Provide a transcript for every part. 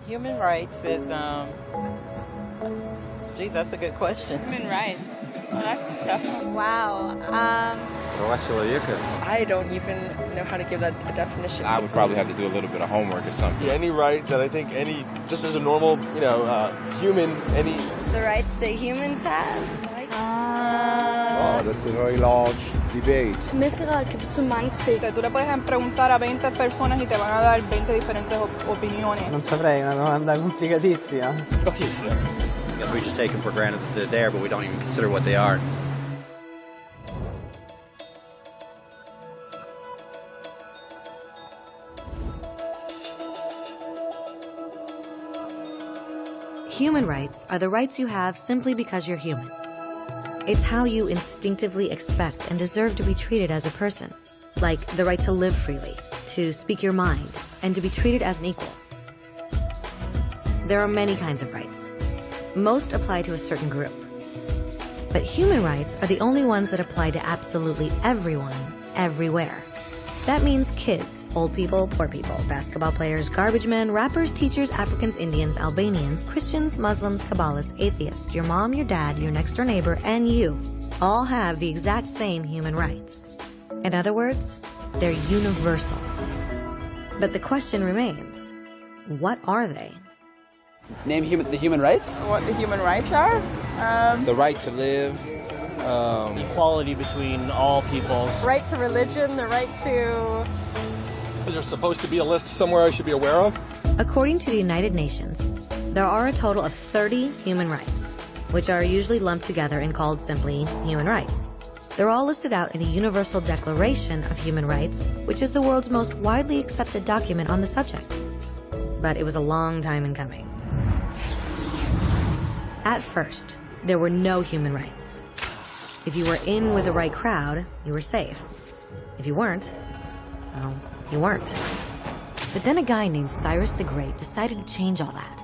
Human rights is, geez, that's a good question. Human rights. Well, that's a tough one. Wow. I don't even know how to give that a definition. I would probably have to do a little bit of homework or something. Yeah, any right that I think just as a normal, human, The rights that humans have. Oh, that's a very large debate. Menneskerettigheder kan betyde mange ting. Tú le puedes preguntar a 20 personas y te van a dar 20 diferentes opiniones. Non saprei, una domanda complicatissima. I guess we just take them for granted that they're there, but we don't even consider what they are. Human rights are the rights you have simply because you're human. It's how you instinctively expect and deserve to be treated as a person, like the right to live freely, to speak your mind, and to be treated as an equal. There are many kinds of rights. Most apply to a certain group. But human rights are the only ones that apply to absolutely everyone, everywhere. That means kids, old people, poor people, basketball players, garbage men, rappers, teachers, Africans, Indians, Albanians, Christians, Muslims, Kabbalists, atheists, your mom, your dad, your next door neighbor, and you all have the exact same human rights. In other words, they're universal. But the question remains, what are they? Name the human rights? What the human rights are? The right to live. Equality between all peoples. Right to religion, the right to... Is there supposed to be a list somewhere I should be aware of? According to the United Nations, there are a total of 30 human rights, which are usually lumped together and called simply human rights. They're all listed out in the Universal Declaration of Human Rights, which is the world's most widely accepted document on the subject. But it was a long time in coming. At first, there were no human rights. If you were in with the right crowd, you were safe. If you weren't, well, you weren't. But then a guy named Cyrus the Great decided to change all that.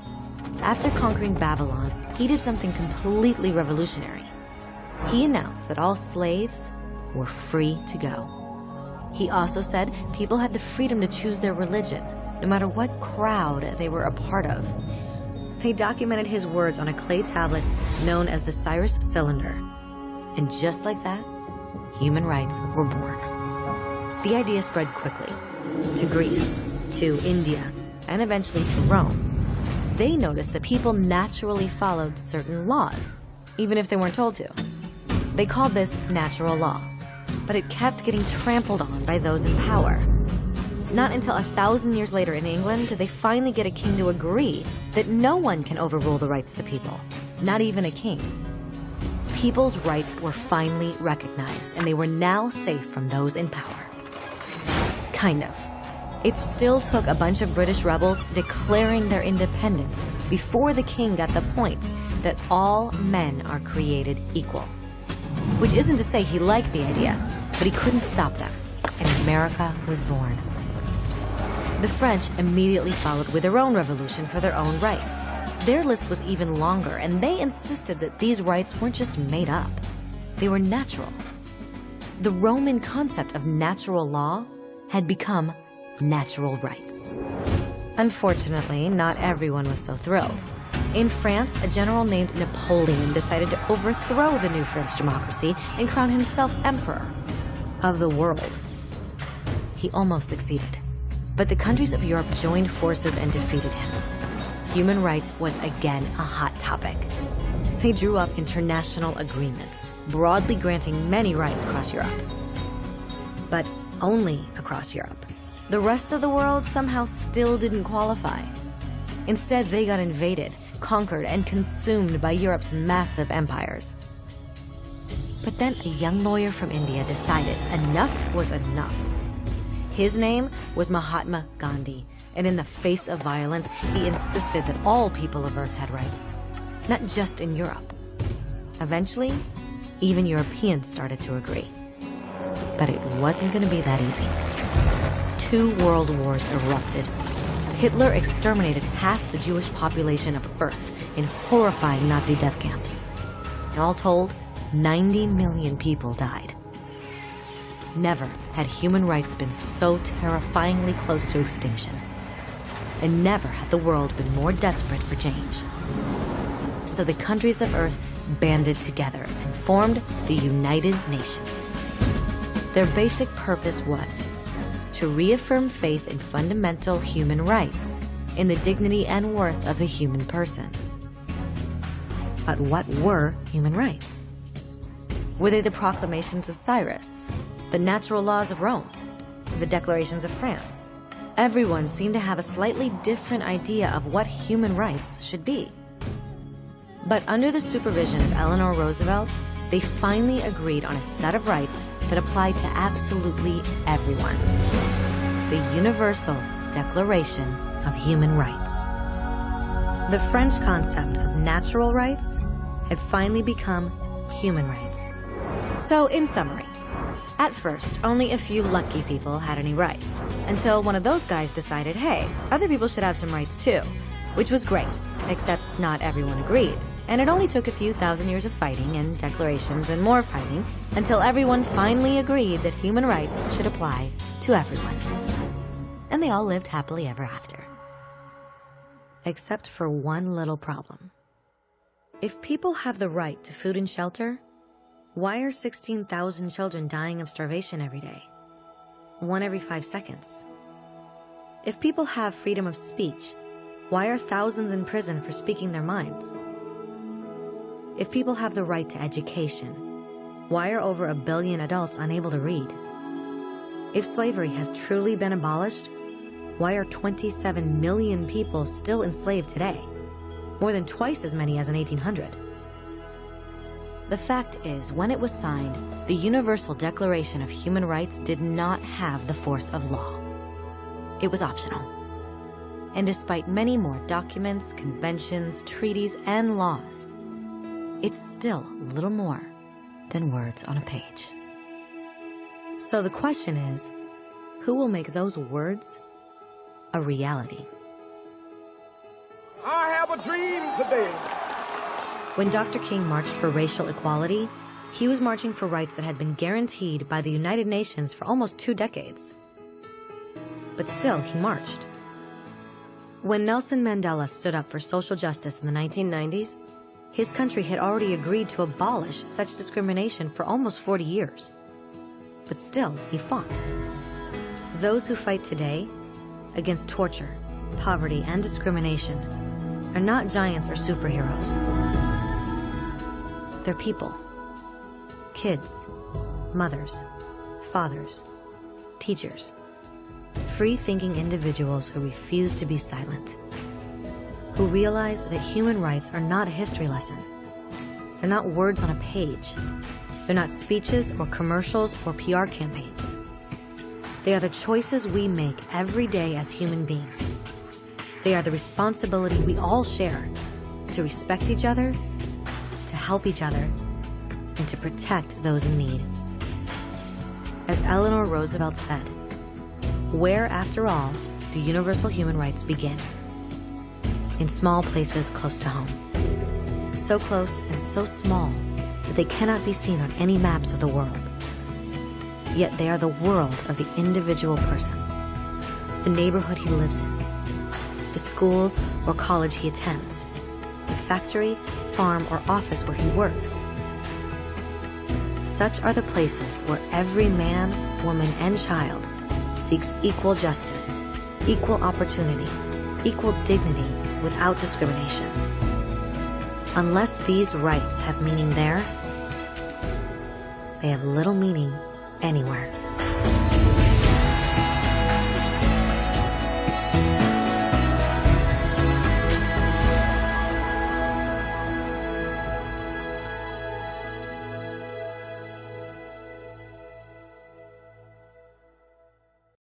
After conquering Babylon, he did something completely revolutionary. He announced that all slaves were free to go. He also said people had the freedom to choose their religion, no matter what crowd they were a part of. They documented his words on a clay tablet known as the Cyrus Cylinder. And just like that, human rights were born. The idea spread quickly to Greece, to India, and eventually to Rome. They noticed that people naturally followed certain laws, even if they weren't told to. They called this natural law, but it kept getting trampled on by those in power. Not until 1,000 years later in England did they finally get a king to agree that no one can overrule the rights of the people, not even a king. People's rights were finally recognized, and they were now safe from those in power. Kind of. It still took a bunch of British rebels declaring their independence before the king got the point that all men are created equal. Which isn't to say he liked the idea, but he couldn't stop them, and America was born. The French immediately followed with their own revolution for their own rights. Their list was even longer, and they insisted that these rights weren't just made up. They were natural. The Roman concept of natural law had become natural rights. Unfortunately, not everyone was so thrilled. In France, a general named Napoleon decided to overthrow the new French democracy and crown himself emperor of the world. He almost succeeded, but the countries of Europe joined forces and defeated him. Human rights was again a hot topic. They drew up international agreements, broadly granting many rights across Europe. But only across Europe. The rest of the world somehow still didn't qualify. Instead, they got invaded, conquered, and consumed by Europe's massive empires. But then a young lawyer from India decided enough was enough. His name was Mahatma Gandhi, and in the face of violence, he insisted that all people of Earth had rights, not just in Europe. Eventually, even Europeans started to agree. But it wasn't going to be that easy. 2 world wars erupted. Hitler exterminated half the Jewish population of Earth in horrifying Nazi death camps. And all told, 90 million people died. Never had human rights been so terrifyingly close to extinction. and never had the world been more desperate for change. So the countries of Earth banded together and formed the United Nations. Their basic purpose was to reaffirm faith in fundamental human rights, in the dignity and worth of the human person. But what were human rights? Were they the proclamations of Cyrus, the natural laws of Rome, the declarations of France? Everyone seemed to have a slightly different idea of what human rights should be. But under the supervision of Eleanor Roosevelt, they finally agreed on a set of rights that applied to absolutely everyone. The Universal Declaration of Human Rights. The French concept of natural rights had finally become human rights. So, in summary, at first, only a few lucky people had any rights, until one of those guys decided, hey, other people should have some rights too, which was great, except not everyone agreed. And it only took a few thousand years of fighting and declarations and more fighting until everyone finally agreed that human rights should apply to everyone. And they all lived happily ever after. Except for one little problem. If people have the right to food and shelter, why are 16,000 children dying of starvation every day? 1 every 5 seconds. If people have freedom of speech, why are thousands in prison for speaking their minds? If people have the right to education, why are over 1 billion adults unable to read? If slavery has truly been abolished, why are 27 million people still enslaved today? More than twice as many as in 1800. The fact is, when it was signed, the Universal Declaration of Human Rights did not have the force of law. It was optional. And despite many more documents, conventions, treaties, and laws, it's still little more than words on a page. So the question is, who will make those words a reality? I have a dream today. When Dr. King marched for racial equality, he was marching for rights that had been guaranteed by the United Nations for almost 2 decades. But still, he marched. When Nelson Mandela stood up for social justice in the 1990s, his country had already agreed to abolish such discrimination for almost 40 years. But still, he fought. Those who fight today against torture, poverty, and discrimination are not giants or superheroes. They're people. Kids, mothers, fathers, teachers. Free-thinking individuals who refuse to be silent. Who realize that human rights are not a history lesson. They're not words on a page. They're not speeches or commercials or PR campaigns. They are the choices we make every day as human beings. They are the responsibility we all share to respect each other, to help each other, and to protect those in need. As Eleanor Roosevelt said, where, after all, do universal human rights begin? In small places close to home. So close and so small that they cannot be seen on any maps of the world. Yet they are the world of the individual person, the neighborhood he lives in, the school or college he attends, the factory, farm, or office where he works. Such are the places where every man, woman, and child seeks equal justice, equal opportunity, equal dignity without discrimination. Unless these rights have meaning there, they have little meaning anywhere.